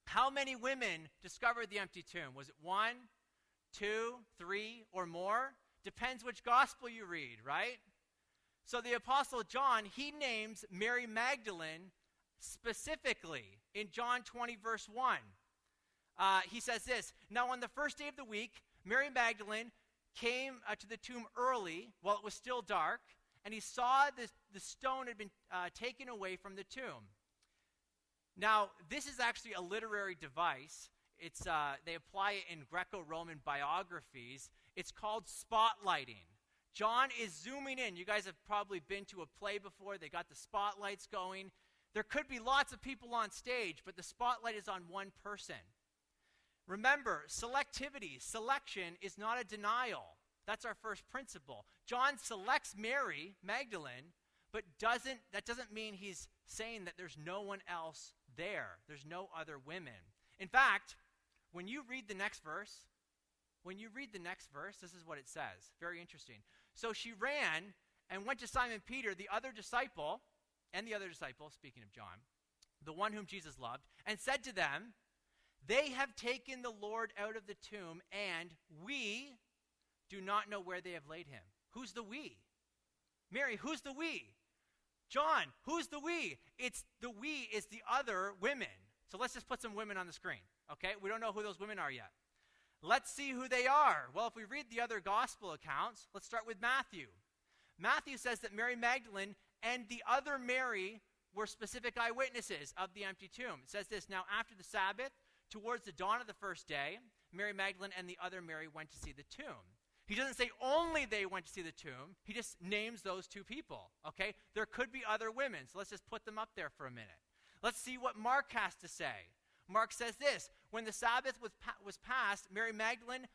How many women discovered the empty tomb? Was it 1, 2, 3, or more? Depends which gospel you read, right? So the Apostle John, he names Mary Magdalene specifically in John 20, verse 1. He says this, "Now on the first day of the week, Mary Magdalene came to the tomb early while it was still dark, and he saw the stone had been taken away from the tomb." Now, this is actually a literary device. It's they apply it in Greco-Roman biographies. It's called spotlighting. John is zooming in. You guys have probably been to a play before. They got the spotlights going. There could be lots of people on stage, but the spotlight is on one person. Remember, selection is not a denial. That's our first principle. John selects Mary Magdalene, but that doesn't mean he's saying that there's no one else there. There's no other women. In fact, when you read the next verse, this is what it says. Very interesting. "So she ran and went to Simon Peter, the other disciple, speaking of John, the one whom Jesus loved, and said to them, 'They have taken the Lord out of the tomb, and we do not know where they have laid him.'" Who's the we? Mary, who's the we? John, who's the we? The we is the other women. So let's just put some women on the screen, okay? We don't know who those women are yet. Let's see who they are. Well, if we read the other gospel accounts, let's start with Matthew. Matthew says that Mary Magdalene and the other Mary were specific eyewitnesses of the empty tomb. It says this, "Now after the Sabbath, towards the dawn of the first day, Mary Magdalene and the other Mary went to see the tomb." He doesn't say only they went to see the tomb. He just names those two people, okay? There could be other women, so let's just put them up there for a minute. Let's see what Mark has to say. Mark says this, "When the Sabbath was passed, Mary Magdalene,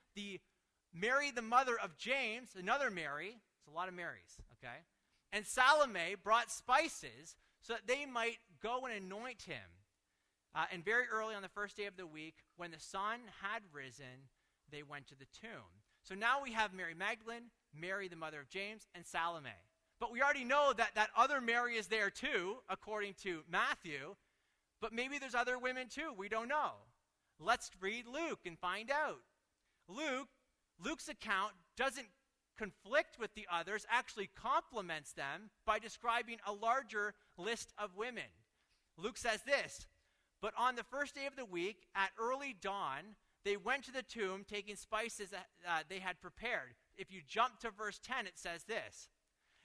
Mary the mother of James," another Mary, it's a lot of Marys, okay, "and Salome brought spices so that they might go and anoint him. And very early on the first day of the week, when the sun had risen, they went to the tomb." So now we have Mary Magdalene, Mary the mother of James, and Salome. But we already know that other Mary is there too, according to Matthew. But maybe there's other women too. We don't know. Let's read Luke and find out. Luke's account doesn't conflict with the others, actually complements them by describing a larger list of women. Luke says this, "But on the first day of the week, at early dawn, they went to the tomb, taking spices that they had prepared." If you jump to verse 10, it says this,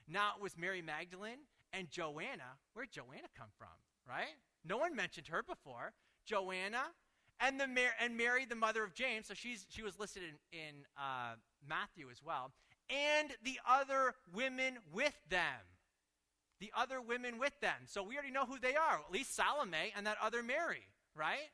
"Now it was Mary Magdalene and Joanna." Where'd Joanna come from, right? No one mentioned her before. Joanna and Mary, the mother of James. So she was listed in Matthew as well. "And the other women with them." The other women with them. So we already know who they are, at least Salome and that other Mary, right?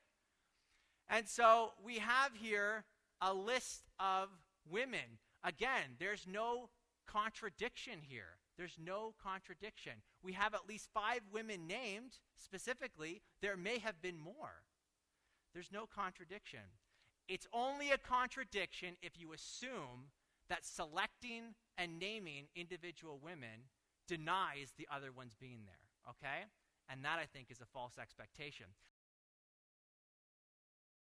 And so we have here a list of women. Again, there's no contradiction here. There's no contradiction. We have at least 5 women named specifically. There may have been more. There's no contradiction. It's only a contradiction if you assume that selecting and naming individual women denies the other ones being there, okay? And that, I think, is a false expectation.